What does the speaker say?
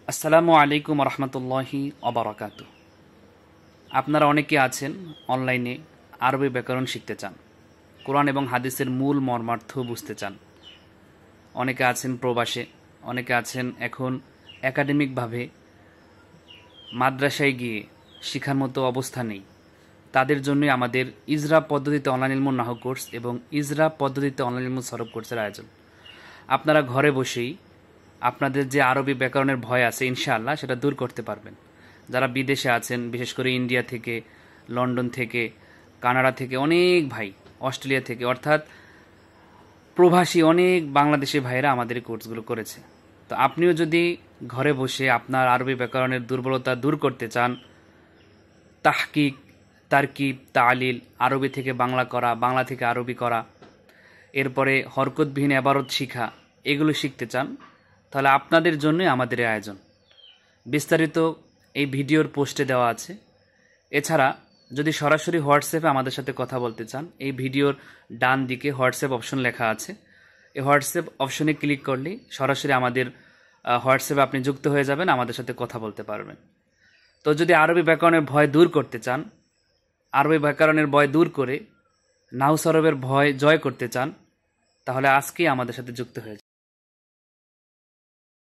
আসসালামু আলাইকুম রহমতুল্লাহি অবরাকাতু। আপনারা অনেকে আছেন অনলাইনে আরবি ব্যাকরণ শিখতে চান, কোরআন এবং হাদিসের মূল মর্মার্থ বুঝতে চান। অনেকে আছেন প্রবাসে, অনেকে আছেন এখন একাডেমিকভাবে মাদ্রাসায় গিয়ে শিখার মতো অবস্থা নেই। তাদের জন্যই আমাদের ইজরা পদ্ধতিতে অনলাইন ইলমুন নাহু কোর্স এবং ইজরা পদ্ধতিতে অনলাইন ইলমুন সরব কোর্সের আয়োজন। আপনারা ঘরে বসেই আপনাদের যে আরবি ব্যাকরণের ভয় আছে ইনশাআল্লাহ সেটা দূর করতে পারবেন। যারা বিদেশে আছেন, বিশেষ করে ইন্ডিয়া থেকে, লন্ডন থেকে, কানাডা থেকে, অনেক ভাই অস্ট্রেলিয়া থেকে, অর্থাৎ প্রবাসী অনেক বাংলাদেশি ভাইরা আমাদের এই কোর্সগুলো করেছে। তো আপনিও যদি ঘরে বসে আপনার আরবি ব্যাকরণের দুর্বলতা দূর করতে চান, তাহকিক, তারকিব, তালিল, আরবি থেকে বাংলা করা, বাংলা থেকে আরবি করা, এরপরে হরকতবিহীন এবারত শিখা, এগুলো শিখতে চান, তাহলে আপনাদের জন্যই আমাদের এই আয়োজন। বিস্তারিত এই ভিডিওর পোস্টে দেওয়া আছে। এছাড়া যদি সরাসরি হোয়াটসঅ্যাপে আমাদের সাথে কথা বলতে চান, এই ভিডিওর ডান দিকে হোয়াটসঅ্যাপ অপশন লেখা আছে। এই হোয়াটসঅ্যাপ অপশনে ক্লিক করলেই সরাসরি আমাদের হোয়াটসঅ্যাপে আপনি যুক্ত হয়ে যাবেন, আমাদের সাথে কথা বলতে পারবেন। তো যদি আরবি ব্যাকরণের ভয় দূর করতে চান, আরবি ব্যাকরণের ভয় দূর করে নাহু সরবের ভয় জয় করতে চান, তাহলে আজকেই আমাদের সাথে যুক্ত হয়ে যান।